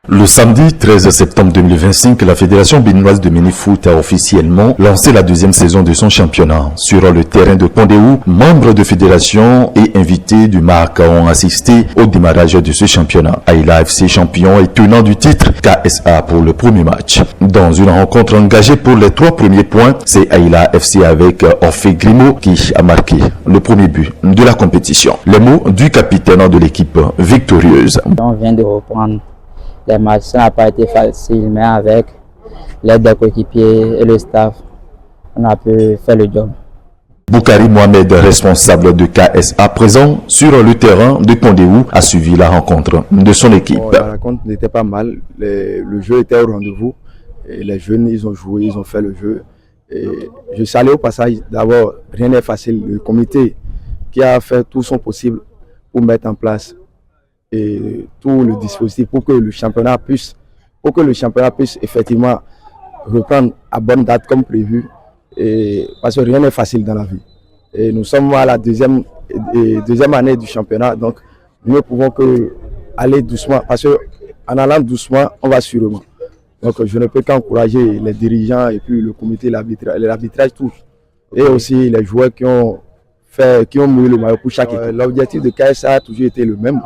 Le samedi 13 septembre 2025, la Fédération béninoise de mini-foot a officiellement lancé la deuxième saison de son championnat. Sur le terrain de Kondéou, membres de fédération et invités du MAC ont assisté au démarrage de ce championnat. Aïla FC champion et tenant du titre KSA pour le premier match. Dans une rencontre engagée pour les 3 premiers points, c'est Aïla FC avec Orphée Grimaud qui a marqué le premier but de la compétition. Les mots du capitaine de l'équipe victorieuse. On vient de reprendre les matchs, ça n'a pas été facile, mais avec l'aide des coéquipiers et le staff, on a pu faire le job. Boukari Mohamed, responsable de KSA, présent sur le terrain de Kondéou, a suivi la rencontre de son équipe. La rencontre n'était pas mal, le jeu était au rendez-vous, et les jeunes ils ont joué, ils ont fait le jeu. Et je salue au passage, d'abord, rien n'est facile, le comité qui a fait tout son possible pour mettre en place et tout le dispositif pour que le championnat puisse effectivement reprendre à bonne date comme prévu, et parce que rien n'est facile dans la vie. Et nous sommes à la deuxième année du championnat, donc nous ne pouvons que aller doucement, parce qu'en allant doucement, on va sûrement. Donc je ne peux qu'encourager les dirigeants et puis le comité, l'arbitrage, tout, et aussi les joueurs qui ont mouillé le maillot pour chaque équipe. L'objectif de KSA a toujours été le même,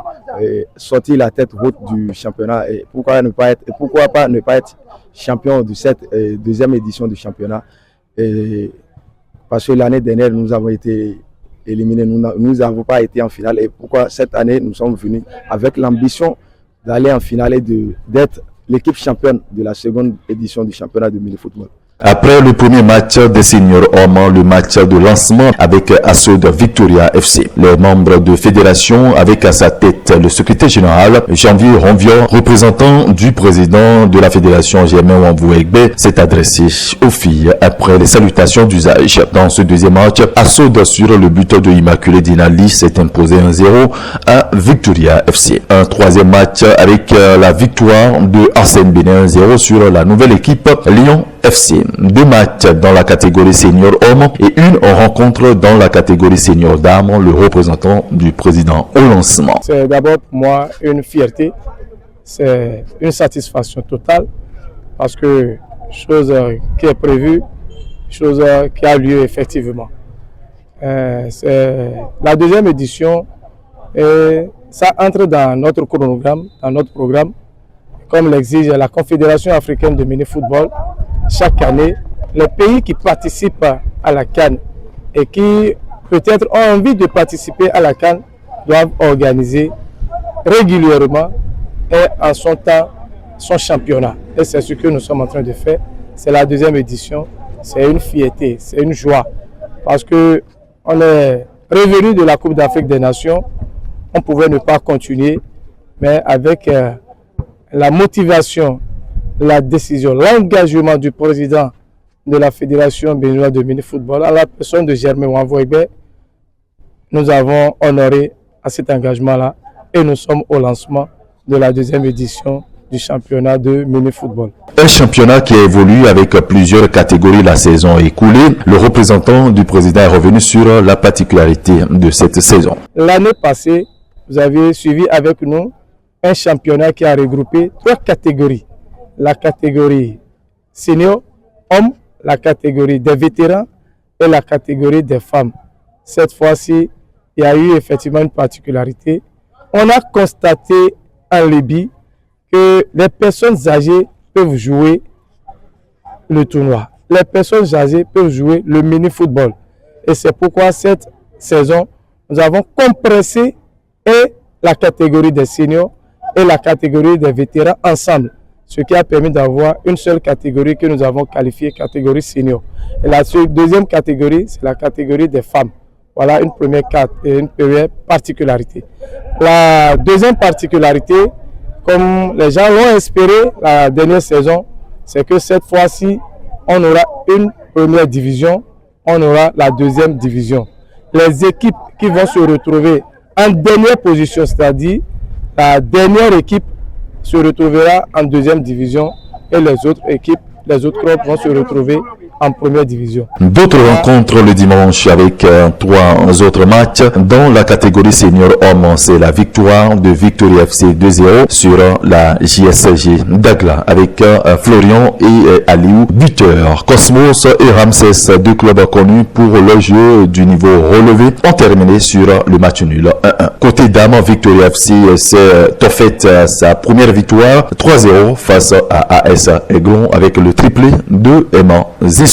sortir la tête haute du championnat, et pourquoi pas ne pas être champion de cette deuxième édition du championnat, parce que l'année dernière nous avons été éliminés, nous n'avons pas été en finale, et pourquoi cette année nous sommes venus avec l'ambition d'aller en finale et d'être l'équipe championne de la seconde édition du championnat de mini-football. Après le premier match des seniors hommes, le match de lancement avec Assaud Victoria FC. Les membres de fédération avec à sa tête le secrétaire général Janvier Ronvior, représentant du président de la fédération Germain Wambou-Egbe, s'est adressé aux filles après les salutations d'usage. Dans ce deuxième match, Assaud sur le but de Immaculée Dinali s'est imposé 1-0 à Victoria FC. Un troisième match avec la victoire de Arsène Bénin 1-0 sur la nouvelle équipe Lyon FC. 2 matchs dans la catégorie senior homme et une rencontre dans la catégorie senior dames, le représentant du président au lancement. C'est d'abord pour moi une fierté, c'est une satisfaction totale, parce que chose qui est prévue, chose qui a lieu effectivement. C'est la deuxième édition et ça entre dans notre chronogramme, dans notre programme, comme l'exige la Confédération africaine de mini-football. Chaque année, les pays qui participent à la CAN et qui peut-être ont envie de participer à la CAN doivent organiser régulièrement et en son temps son championnat. Et c'est ce que nous sommes en train de faire. C'est la deuxième édition. C'est une fierté, c'est une joie. Parce qu'on est revenu de la Coupe d'Afrique des Nations. On pouvait ne pas continuer, mais avec la motivation, la décision, l'engagement du président de la Fédération béninoise de mini-football, à la personne de Germain Wambou-Egbe, nous avons honoré à cet engagement-là et nous sommes au lancement de la deuxième édition du championnat de mini-football. Un championnat qui évolue avec plusieurs catégories la saison écoulée. Le représentant du président est revenu sur la particularité de cette saison. L'année passée, vous avez suivi avec nous un championnat qui a regroupé 3 catégories. La catégorie senior, hommes, la catégorie des vétérans et la catégorie des femmes. Cette fois-ci, il y a eu effectivement une particularité. On a constaté en Libye que les personnes âgées peuvent jouer le tournoi. Les personnes âgées peuvent jouer le mini-football. Et c'est pourquoi cette saison, nous avons compressé et la catégorie des seniors et la catégorie des vétérans ensemble. Ce qui a permis d'avoir une seule catégorie que nous avons qualifiée catégorie senior. Et la deuxième catégorie, c'est la catégorie des femmes. Voilà une première particularité. La deuxième particularité, comme les gens l'ont espéré la dernière saison, c'est que cette fois-ci, on aura une première division, on aura la deuxième division. Les équipes qui vont se retrouver en dernière position, c'est-à-dire la dernière équipe se retrouvera en deuxième division et les autres équipes, les autres clubs vont se retrouver en première division. D'autres rencontres le dimanche avec 3 autres matchs. Dans la catégorie senior homme, c'est la victoire de Victory FC 2-0 sur la JSG Dagla avec Florian et Aliou buteur. Cosmos et Ramsès, deux clubs connus pour le jeu du niveau relevé, ont terminé sur le match nul 1-1. Côté dames, Victory FC s'est offert sa première victoire 3-0 face à AS Aiglon avec le triplé de Emma Zissou.